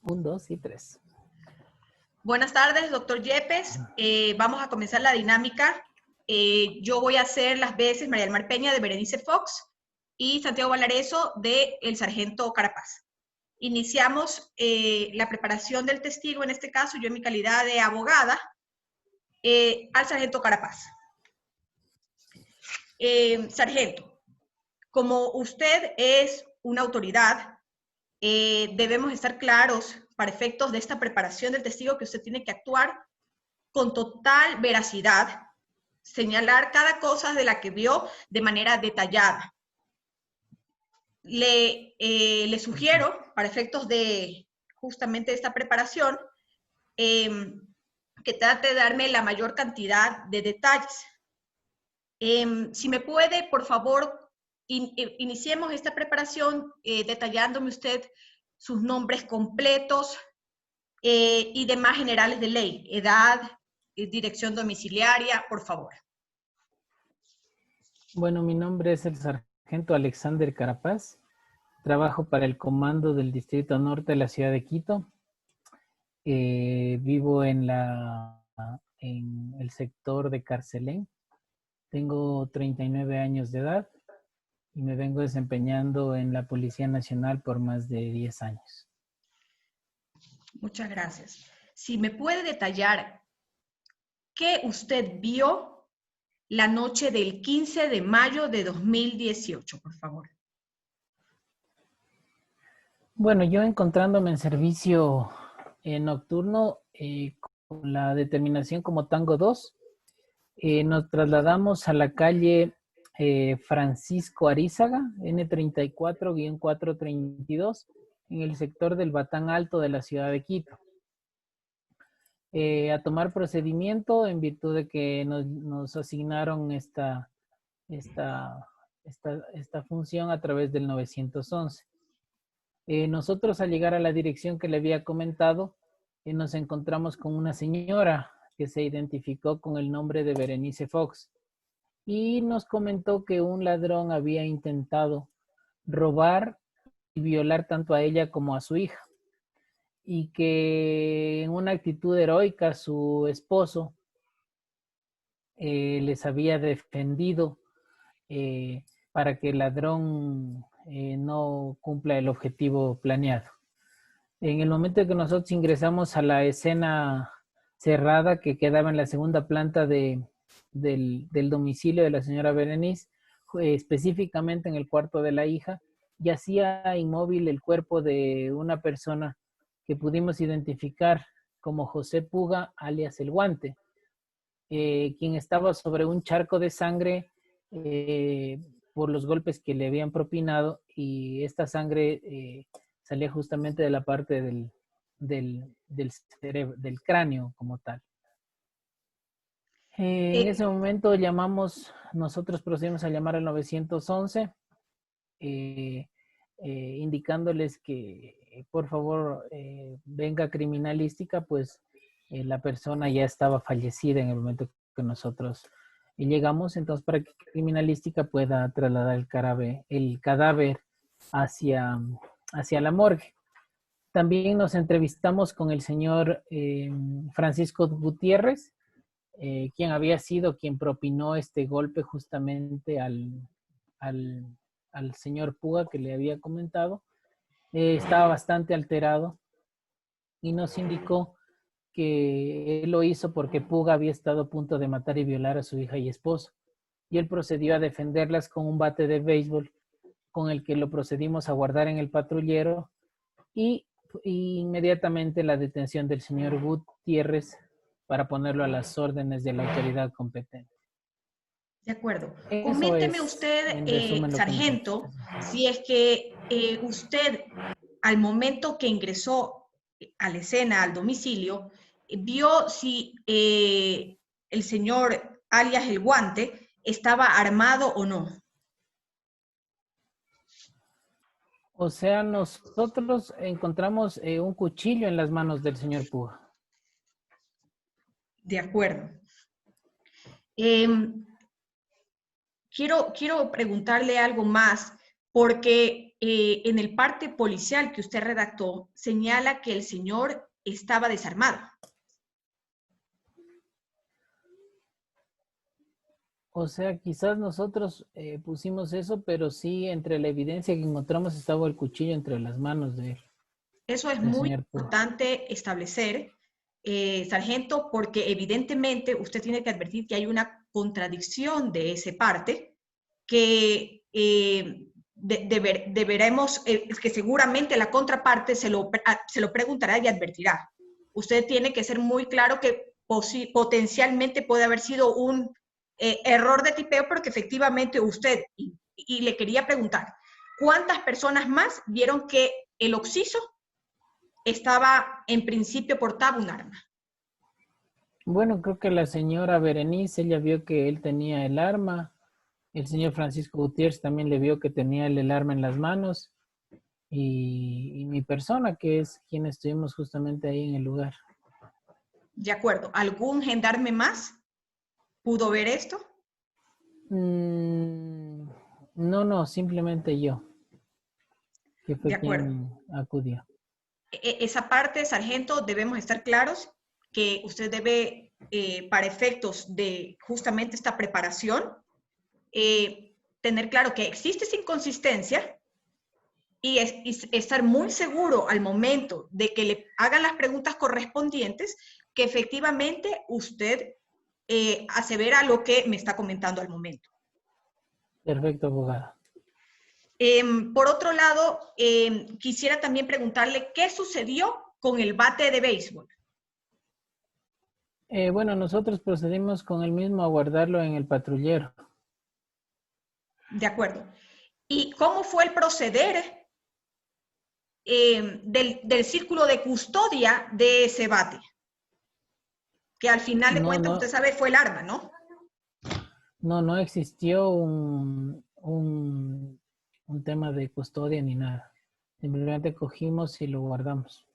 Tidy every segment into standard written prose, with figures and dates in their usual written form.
Un, dos y tres. Buenas tardes, doctor Yepes. Vamos a comenzar la dinámica. Yo voy a hacer las veces María del Mar Peña de Berenice Fox y Santiago Valareso de el sargento Carapaz. Iniciamos la preparación del testigo, en este caso yo en mi calidad de abogada, al sargento Carapaz. Sargento, como usted es una autoridad, debemos estar claros para efectos de esta preparación del testigo que usted tiene que actuar con total veracidad, señalar cada cosa de la que vio de manera detallada. Le sugiero, para efectos de justamente esta preparación, que trate de darme la mayor cantidad de detalles. Si me puede, por favor, iniciemos esta preparación detallándome usted sus nombres completos y demás generales de ley, edad, dirección domiciliaria, por favor. Bueno, mi nombre es el sargento Alexander Carapaz. Trabajo para el comando del Distrito Norte de la ciudad de Quito. Vivo en el sector de Carcelén. Tengo 39 años de edad y me vengo desempeñando en la Policía Nacional por más de 10 años. Muchas gracias. Si me puede detallar qué usted vio la noche del 15 de mayo de 2018, por favor. Bueno, yo encontrándome en servicio nocturno con la determinación como Tango 2, nos trasladamos a la calle Francisco Arízaga, N34-432, en el sector del Batán Alto de la ciudad de Quito. A tomar procedimiento en virtud de que nos asignaron esta función a través del 911. Nosotros al llegar a la dirección que le había comentado, nos encontramos con una señora que se identificó con el nombre de Berenice Fox y nos comentó que un ladrón había intentado robar y violar tanto a ella como a su hija y que en una actitud heroica su esposo les había defendido para que el ladrón no cumpla el objetivo planeado. En el momento en que nosotros ingresamos a la escena cerrada que quedaba en la segunda planta del domicilio de la señora Berenice, específicamente en el cuarto de la hija, yacía inmóvil el cuerpo de una persona que pudimos identificar como José Puga, alias El Guante, quien estaba sobre un charco de sangre por los golpes que le habían propinado, y esta sangre salía justamente de la parte del cerebro, del cráneo como tal. En ese momento nosotros procedimos a llamar al 911, indicándoles que por favor venga criminalística, pues la persona ya estaba fallecida en el momento que nosotros llegamos, entonces para que criminalística pueda trasladar el cadáver hacia la morgue. También nos entrevistamos con el señor Francisco Gutiérrez, quien había sido quien propinó este golpe justamente al señor Puga que le había comentado. Estaba bastante alterado y nos indicó que él lo hizo porque Puga había estado a punto de matar y violar a su hija y esposo. Y él procedió a defenderlas con un bate de béisbol con el que lo procedimos a guardar en el patrullero y inmediatamente la detención del señor Gutiérrez para ponerlo a las órdenes de la autoridad competente. De acuerdo. Eso Coménteme es, usted, sargento, si es que usted, al momento que ingresó a la escena, al domicilio, vio si el señor, alias El Guante, estaba armado o no. O sea, nosotros encontramos un cuchillo en las manos del señor Puga. De acuerdo. Quiero preguntarle algo más, porque en el parte policial que usted redactó, señala que el señor estaba desarmado. O sea, quizás nosotros pusimos eso, pero sí entre la evidencia que encontramos estaba el cuchillo entre las manos Eso es del muy señor Pú. importante establecer, sargento, porque evidentemente usted tiene que advertir que hay una contradicción de ese parte que deberemos, que seguramente la contraparte se lo preguntará y advertirá. Usted tiene que ser muy claro que potencialmente puede haber sido un error de tipeo, porque efectivamente usted, y le quería preguntar, ¿cuántas personas más vieron que el occiso estaba, en principio, portaba un arma? Bueno, creo que la señora Berenice, ella vio que él tenía el arma. El señor Francisco Gutiérrez también le vio que tenía el arma en las manos. Y mi persona, que es quien estuvimos justamente ahí en el lugar. De acuerdo. ¿Algún gendarme más pudo ver esto? No, simplemente yo, que De fue acuerdo. quien acudió. Esa parte, sargento, debemos estar claros que usted debe, para efectos de justamente esta preparación, tener claro que existe esa inconsistencia y estar muy seguro al momento de que le hagan las preguntas correspondientes, que efectivamente usted asevera lo que me está comentando al momento. Perfecto, abogado. Por otro lado, quisiera también preguntarle qué sucedió con el bate de béisbol. Bueno, nosotros procedimos con el mismo a guardarlo en el patrullero. De acuerdo. ¿Y cómo fue el proceder del círculo de custodia de ese bate? Que al final de cuentas, usted sabe, fue el arma, ¿no? No existió un tema de custodia ni nada. Simplemente cogimos y lo guardamos.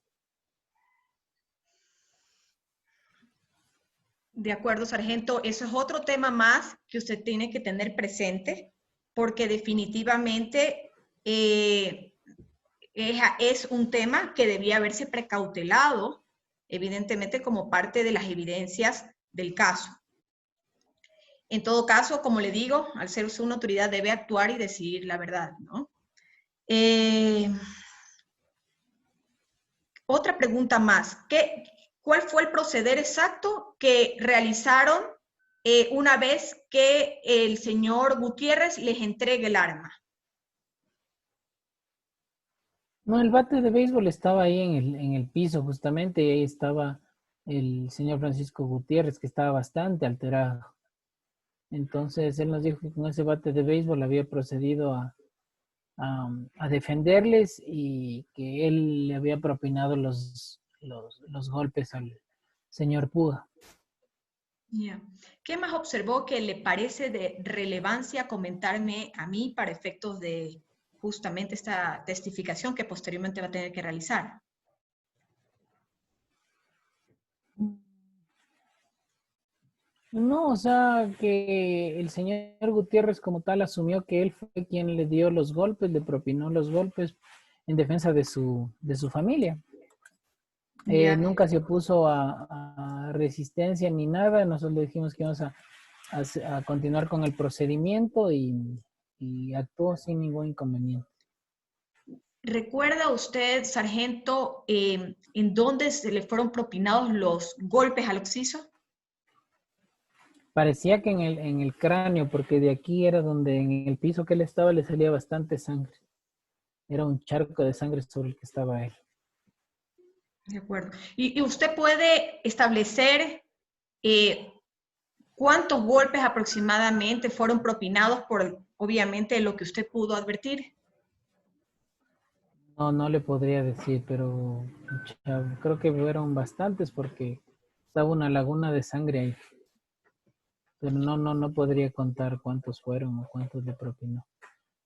De acuerdo, sargento. Eso es otro tema más que usted tiene que tener presente, porque definitivamente es un tema que debía haberse precautelado, evidentemente, como parte de las evidencias del caso. En todo caso, como le digo, al ser usted una autoridad debe actuar y decidir la verdad, ¿no? Otra pregunta más. ¿Cuál fue el proceder exacto que realizaron una vez que el señor Gutiérrez les entregue el arma? No, el bate de béisbol estaba ahí en el piso justamente, y ahí estaba el señor Francisco Gutiérrez, que estaba bastante alterado. Entonces él nos dijo que con ese bate de béisbol había procedido a defenderles y que él le había propinado los golpes al señor Puga. Yeah. ¿Qué más observó que le parece de relevancia comentarme a mí para efectos de justamente esta testificación que posteriormente va a tener que realizar? No, o sea, que el señor Gutiérrez como tal asumió que él fue quien le dio los golpes, le propinó los golpes en defensa de su familia. Yeah. Nunca se opuso a resistencia ni nada. Nosotros le dijimos que íbamos a continuar con el procedimiento y actuó sin ningún inconveniente. ¿Recuerda usted, sargento, en dónde se le fueron propinados los golpes al occiso? Parecía que en el cráneo, porque de aquí era donde en el piso que él estaba le salía bastante sangre. Era un charco de sangre sobre el que estaba él. De acuerdo. ¿Y usted puede establecer cuántos golpes aproximadamente fueron propinados por, obviamente, lo que usted pudo advertir? No le podría decir, pero creo que fueron bastantes porque estaba una laguna de sangre ahí. Pero no podría contar cuántos fueron o cuántos le propinó.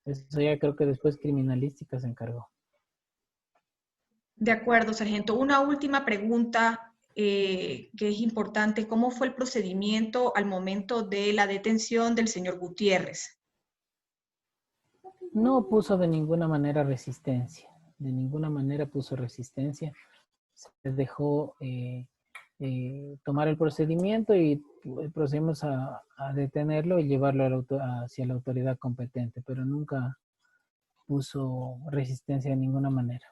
Eso ya creo que después criminalística se encargó. De acuerdo, sargento. Una última pregunta que es importante. ¿Cómo fue el procedimiento al momento de la detención del señor Gutiérrez? No puso de ninguna manera resistencia. De ninguna manera puso resistencia. Se dejó tomar el procedimiento y procedimos a detenerlo y llevarlo hacia la autoridad competente, pero nunca puso resistencia de ninguna manera.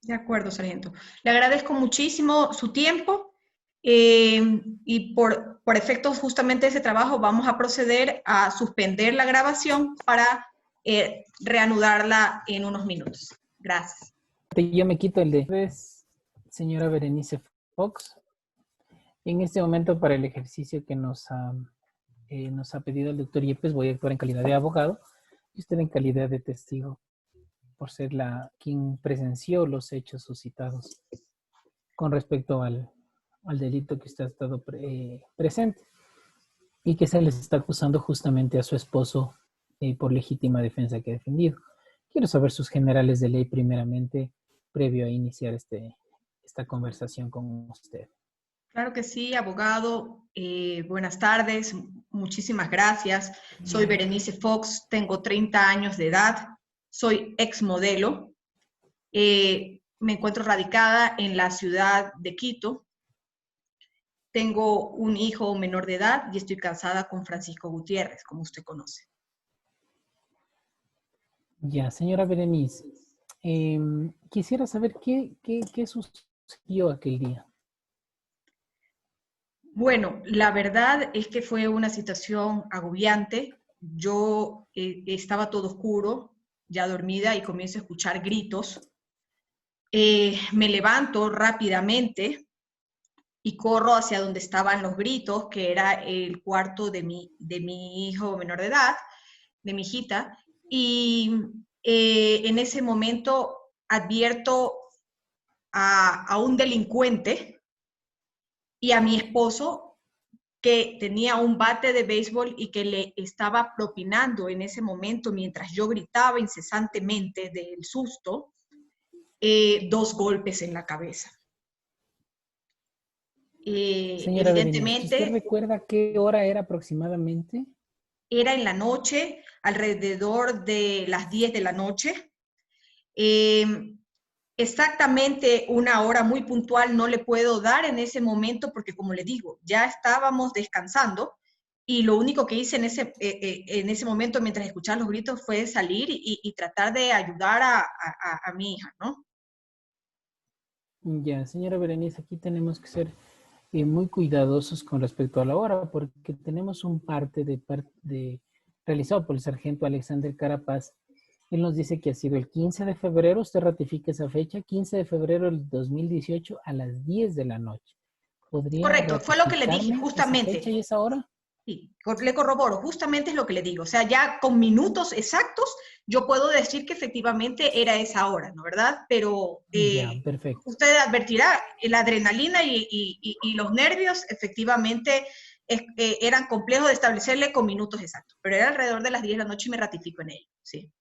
De acuerdo, sargento. Le agradezco muchísimo su tiempo y por efectos justamente de ese trabajo vamos a proceder a suspender la grabación para reanudarla en unos minutos. Gracias. Yo me quito el de señora Berenice Fox. En este momento, para el ejercicio que nos ha pedido el doctor Yepes, voy a actuar en calidad de abogado y usted en calidad de testigo, por ser quien presenció los hechos suscitados con respecto al delito que usted ha estado presente y que se les está acusando justamente a su esposo por legítima defensa que ha defendido. Quiero saber sus generales de ley primeramente, previo a iniciar esta conversación con usted. Claro que sí, abogado. Buenas tardes, muchísimas gracias. Soy Berenice Fox, tengo 30 años de edad, soy exmodelo. Me encuentro radicada en la ciudad de Quito. Tengo un hijo menor de edad y estoy casada con Francisco Gutiérrez, como usted conoce. Ya, señora Berenice, quisiera saber qué sucedió aquel día. Bueno, la verdad es que fue una situación agobiante. Yo estaba todo oscuro, ya dormida, y comienzo a escuchar gritos. Me levanto rápidamente y corro hacia donde estaban los gritos, que era el cuarto de mi hijo menor de edad, de mi hijita, y en ese momento advierto a un delincuente y a mi esposo que tenía un bate de béisbol y que le estaba propinando en ese momento, mientras yo gritaba incesantemente del susto, 2 golpes en la cabeza. Señora Berenice, ¿usted Evidentemente, recuerda qué hora era aproximadamente? era en la noche, alrededor de las 10 de la noche. Exactamente una hora muy puntual no le puedo dar en ese momento porque, como le digo, ya estábamos descansando y lo único que hice en ese momento mientras escuchaba los gritos fue salir y tratar de ayudar a mi hija, ¿no? Ya, señora Berenice, aquí tenemos que ser muy cuidadosos con respecto a la hora, porque tenemos un parte realizado por el sargento Alexander Carapaz. Él nos dice que ha sido el 15 de febrero, usted ratifica esa fecha, 15 de febrero del 2018 a las 10 de la noche. ¿Podría Correcto, fue lo que le dije, ratificarme esa fecha y justamente. esa hora? Sí, le corroboro, justamente es lo que le digo. O sea, ya con minutos exactos yo puedo decir que efectivamente era esa hora, ¿no? ¿Verdad? Pero Ya, perfecto. usted advertirá, la adrenalina y los nervios efectivamente eran complejos de establecerle con minutos exactos, pero era alrededor de las 10 de la noche y me ratifico en ello, sí.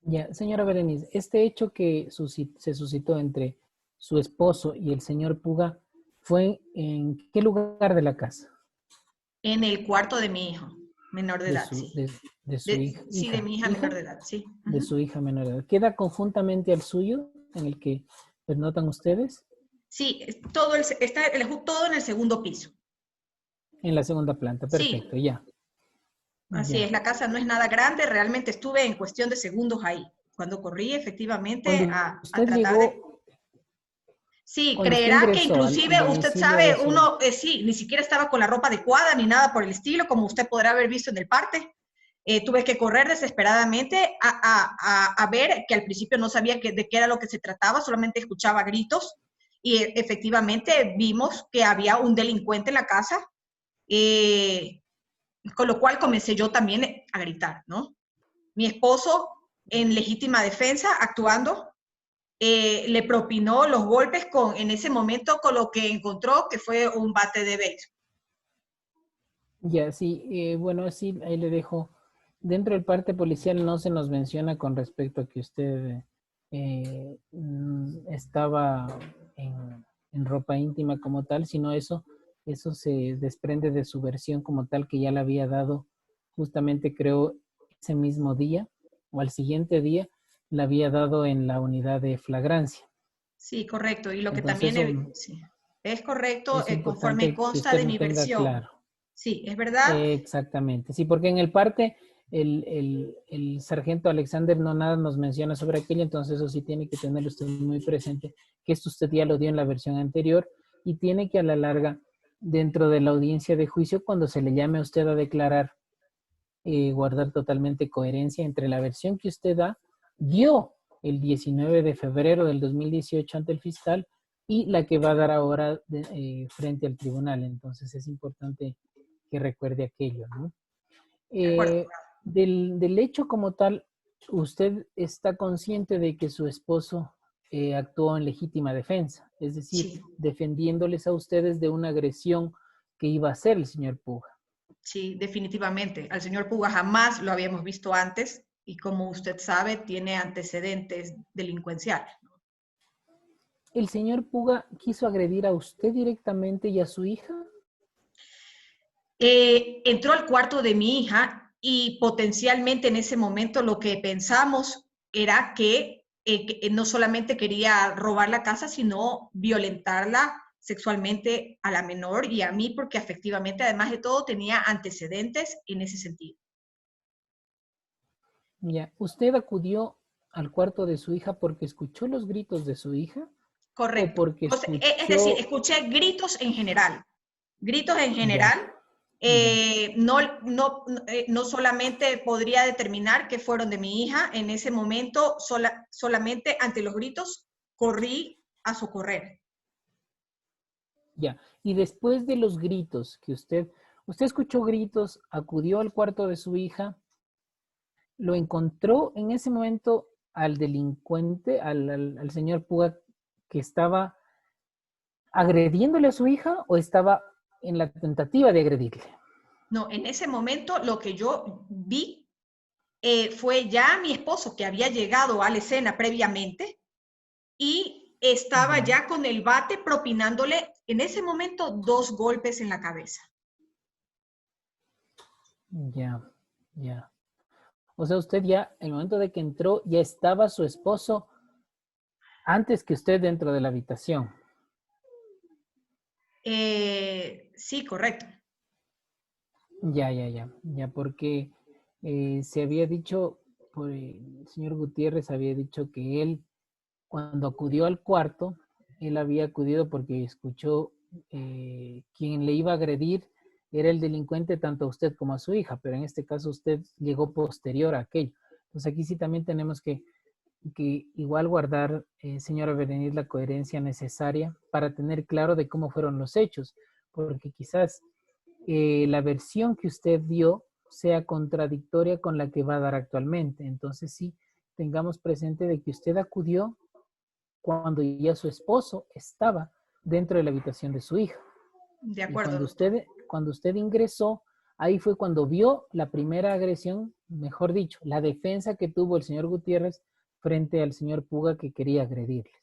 Ya, señora Berenice, este hecho que se suscitó entre su esposo y el señor Puga, ¿fue en qué lugar de la casa? En el cuarto de mi hijo, menor de De edad, su, sí. de su Sí, de hija. mi hija menor de edad, sí. De su hija menor de edad. ¿Queda conjuntamente al suyo, en el que pues, notan ustedes? Sí, está todo en el segundo piso. En la segunda planta, perfecto, Sí, ya. así Ya. es, la casa no es nada grande, realmente estuve en cuestión de segundos ahí, cuando corrí efectivamente a Usted tratar de... llegó, Sí, cuando usted creerá que ingresó al inclusive usted domicilio de sabe, su... uno, sí, ni siquiera estaba con la ropa adecuada ni nada por el estilo, como usted podrá haber visto en el parte. Tuve que correr desesperadamente a ver que al principio no sabía de qué era lo que se trataba, solamente escuchaba gritos y efectivamente vimos que había un delincuente en la casa, con lo cual comencé yo también a gritar, ¿no? Mi esposo, en legítima defensa, actuando, le propinó los golpes en ese momento con lo que encontró, que fue un bate de béisbol. Ya, sí, bueno, sí, ahí le dejo. Dentro del parte policial no se nos menciona con respecto a que usted estaba en ropa íntima como tal, sino eso se desprende de su versión como tal que ya la había dado justamente, creo, ese mismo día. o al siguiente día la había dado en la unidad de flagrancia. Sí, correcto. Y lo que Entonces, también sí, es correcto es conforme importante que consta usted de lo mi tenga versión. claro. Sí, es verdad. Exactamente, sí, porque en el parte el sargento Alexander Nonada nos menciona sobre aquello, entonces eso sí tiene que tener usted muy presente, que esto usted ya lo dio en la versión anterior y tiene que a la larga, dentro de la audiencia de juicio, cuando se le llame a usted a declarar, guardar totalmente coherencia entre la versión que usted dio el 19 de febrero del 2018 ante el fiscal y la que va a dar ahora frente al tribunal. Entonces es importante que recuerde aquello, ¿no? De acuerdo. Del hecho como tal, ¿usted está consciente de que su esposo actuó en legítima defensa? Es decir, Sí, defendiéndoles a ustedes de una agresión que iba a hacer el señor Puga. sí, definitivamente. Al señor Puga jamás lo habíamos visto antes y como usted sabe, tiene antecedentes delincuenciales. ¿El señor Puga quiso agredir a usted directamente y a su hija? Entró al cuarto de mi hija y potencialmente en ese momento lo que pensamos era que no solamente quería robar la casa, sino violentarla sexualmente a la menor y a mí, porque efectivamente, además de todo, tenía antecedentes en ese sentido. Ya, ¿usted acudió al cuarto de su hija porque escuchó los gritos de su hija o Correcto. porque O sea, es decir, escuchó? escuché gritos en general. Gritos en Ya, general. ya. No solamente podría determinar que fueron de mi hija, en ese momento solamente ante los gritos corrí a socorrer. Ya, y después de los gritos que usted escuchó gritos, acudió al cuarto de su hija, lo encontró en ese momento al delincuente, al señor Puga, que estaba agrediéndole a su hija o estaba en la tentativa de agredirle. No, en ese momento lo que yo vi fue ya mi esposo que había llegado a la escena previamente y estaba Ya, ya con el bate propinándole en ese momento 2 golpes en la cabeza. ya, ya. O sea, usted ya, el momento de que entró, ya estaba su esposo antes que usted dentro de la habitación. Sí, correcto. Ya, porque se había dicho, el señor Gutiérrez había dicho que él, cuando acudió al cuarto, él había acudido porque escuchó quien le iba a agredir era el delincuente tanto a usted como a su hija, pero en este caso usted llegó posterior a aquello. Entonces aquí sí también tenemos que igual guardar, señora Berenice, la coherencia necesaria para tener claro de cómo fueron los hechos, porque quizás la versión que usted dio sea contradictoria con la que va a dar actualmente. Entonces sí, tengamos presente de que usted acudió cuando ya su esposo estaba dentro de la habitación de su hija. De Y acuerdo, doctor. cuando usted ingresó, ahí fue cuando vio la primera agresión, mejor dicho, la defensa que tuvo el señor Gutiérrez frente al señor Puga que quería agredirles.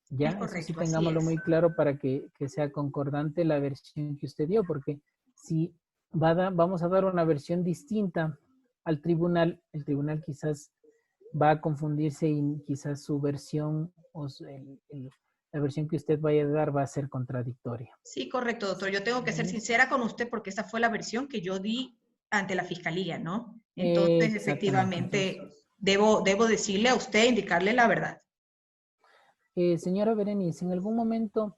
Es Ya, eso sí correcto, así tengámoslo es. muy claro para que sea concordante la versión que usted dio, porque si vamos a dar una versión distinta al tribunal, el tribunal quizás va a confundirse y quizás su versión o la versión que usted vaya a dar va a ser contradictoria. Sí, correcto, doctor. Yo tengo que ser ¿Vale? sincera con usted porque esa fue la versión que yo di ante la fiscalía, ¿no? Entonces, Exactamente. Entonces, efectivamente, debo decirle a usted, indicarle la verdad. señora Berenice, en algún momento,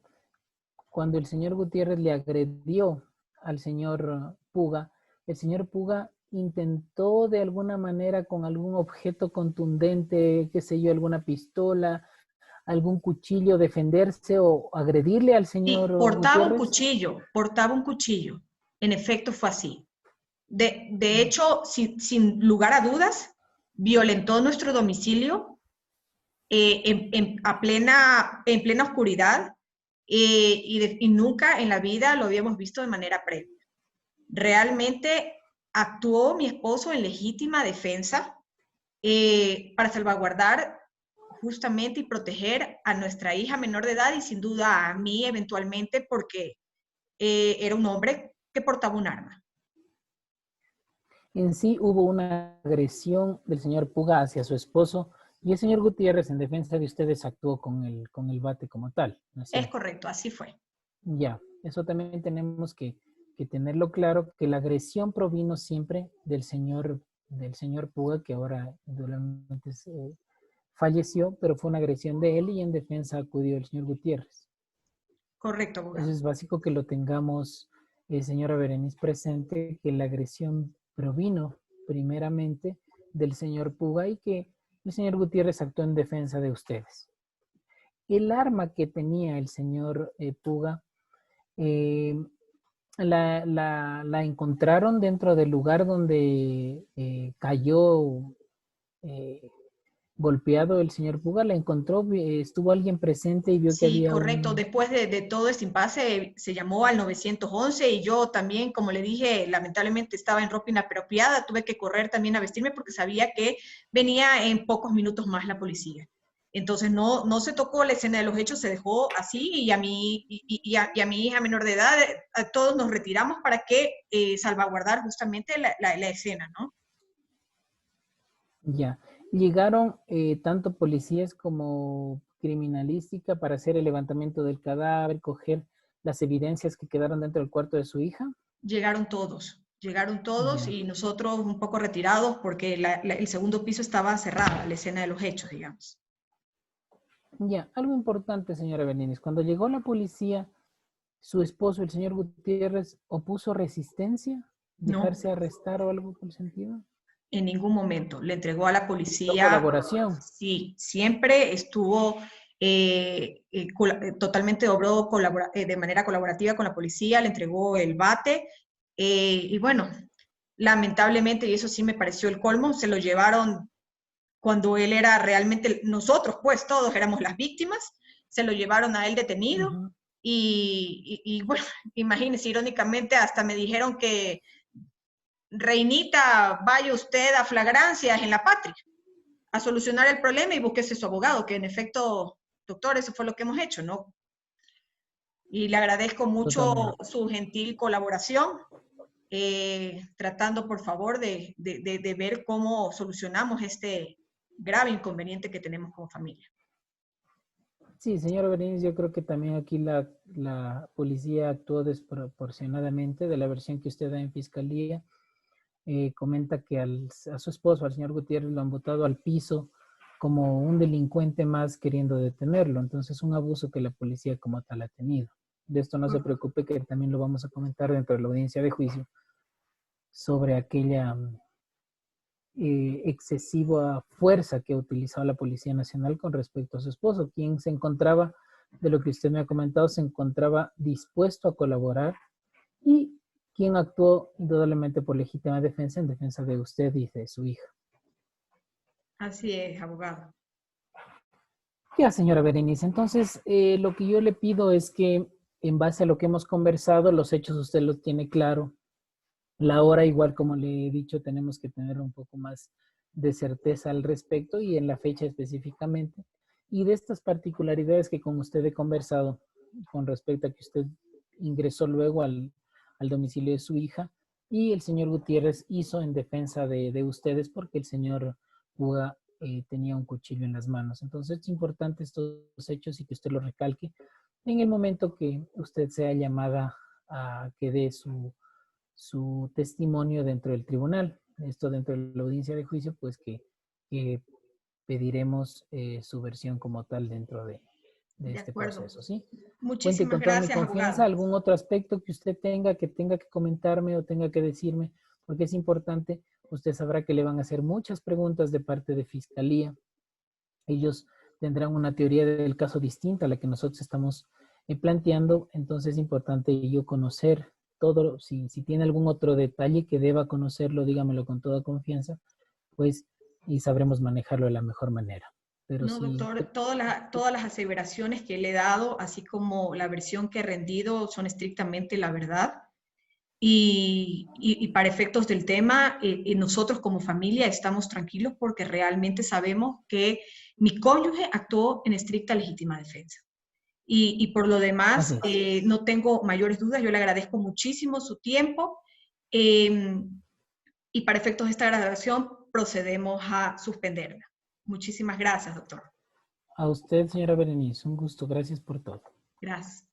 cuando el señor Gutiérrez le agredió al señor Puga, el señor Puga intentó de alguna manera con algún objeto contundente, qué sé yo, alguna pistola, algún cuchillo, defenderse o agredirle al señor Sí, Gutiérrez. portaba un cuchillo. En efecto, fue así. De hecho, sin lugar a dudas, violentó nuestro domicilio en plena oscuridad y nunca en la vida lo habíamos visto de manera previa. Realmente actuó mi esposo en legítima defensa para salvaguardar justamente y proteger a nuestra hija menor de edad y sin duda a mí eventualmente porque era un hombre que portaba un arma. En sí hubo una agresión del señor Puga hacia su esposo y el señor Gutiérrez, en defensa de ustedes, actuó con el bate como tal, ¿no es Es cierto? correcto, así fue. Ya, eso también tenemos que tenerlo claro, que la agresión provino siempre del señor Puga, que ahora indudablemente falleció, pero fue una agresión de él y en defensa acudió el señor Gutiérrez. Correcto, Eso abogado. es básico que lo tengamos, señora Berenice, presente, que la agresión provino primeramente del señor Puga y que el señor Gutiérrez actuó en defensa de ustedes. El arma que tenía el señor Puga eh, la encontraron dentro del lugar donde cayó eh, golpeado el señor Puga, la encontró, estuvo alguien presente y vio que Sí, había correcto. un... Después de todo este impasse, se llamó al 911 y yo también, como le dije, lamentablemente estaba en ropa inapropiada, tuve que correr también a vestirme porque sabía que venía en pocos minutos más la policía. Entonces no se tocó la escena de los hechos, se dejó así y a mí y a mi hija menor de edad, a todos nos retiramos para que salvaguardar justamente la escena, ¿no? Ya, llegaron tanto policías como criminalística para hacer el levantamiento del cadáver, coger las evidencias que quedaron dentro del cuarto de su hija. Llegaron todos Ya, y nosotros un poco retirados porque el segundo piso estaba cerrado, la escena de los hechos, digamos. ya, algo importante, señora Benítez, cuando llegó la policía, su esposo, el señor Gutiérrez, opuso resistencia, No, dejarse arrestar o algo por el sentido. en ningún momento. Le entregó a la Prestó policía, colaboración. sí, siempre estuvo totalmente obró de manera colaborativa con la policía, le entregó el bate y bueno, lamentablemente, y eso sí me pareció el colmo, se lo llevaron cuando él era realmente, nosotros pues todos éramos las víctimas, se lo llevaron a él detenido Ujú. y bueno, imagínense, irónicamente hasta me dijeron que Reinita, vaya usted a flagrancias en la patria, a solucionar el problema y búsquese su abogado, que en efecto, doctor, eso fue lo que hemos hecho, ¿no? Y le agradezco mucho Totalmente. su gentil colaboración, tratando por favor de ver cómo solucionamos este grave inconveniente que tenemos como familia. Sí, señora Berenice, yo creo que también aquí la policía actuó desproporcionadamente de la versión que usted da en fiscalía. Comenta que a su esposo, al señor Gutiérrez, lo han botado al piso como un delincuente más queriendo detenerlo. Entonces, un abuso que la policía como tal ha tenido. De esto no se preocupe, que también lo vamos a comentar dentro de la audiencia de juicio sobre aquella excesiva fuerza que ha utilizado la Policía Nacional con respecto a su esposo, quien se encontraba, de lo que usted me ha comentado, se encontraba dispuesto a colaborar y quien actuó indudablemente por legítima defensa en defensa de usted y de su hija. Así es, abogado. Ya, señora Berenice, entonces lo que yo le pido es que en base a lo que hemos conversado, los hechos usted los tiene claro. La hora, igual como le he dicho, tenemos que tener un poco más de certeza al respecto y en la fecha específicamente. Y de estas particularidades que con usted he conversado con respecto a que usted ingresó luego al domicilio de su hija y el señor Gutiérrez hizo en defensa de ustedes porque el señor Puga tenía un cuchillo en las manos. Entonces es importante estos hechos y que usted lo recalque en el momento que usted sea llamada a que dé su testimonio dentro del tribunal. Esto dentro de la audiencia de juicio, pues que pediremos su versión como tal dentro de De este acuerdo. proceso, ¿sí? Cuente Muchísimas con toda mi gracias, confianza. abogado. ¿Algún otro aspecto que usted tenga que comentarme o tenga que decirme? Porque es importante. Usted sabrá que le van a hacer muchas preguntas de parte de Fiscalía. Ellos tendrán una teoría del caso distinta a la que nosotros estamos planteando. Entonces es importante yo conocer todo. Si tiene algún otro detalle que deba conocerlo, dígamelo con toda confianza, pues y sabremos manejarlo de la mejor manera. Pero No, sí, doctor, todas las aseveraciones que le he dado, así como la versión que he rendido, son estrictamente la verdad. Y para efectos del tema, nosotros como familia estamos tranquilos porque realmente sabemos que mi cónyuge actuó en estricta legítima defensa. Y por lo demás, así es. no tengo mayores dudas. Yo le agradezco muchísimo su tiempo. Eh, y para efectos de esta grabación procedemos a suspenderla. Muchísimas gracias, doctor. A usted, señora Berenice, un gusto. Gracias por todo. Gracias.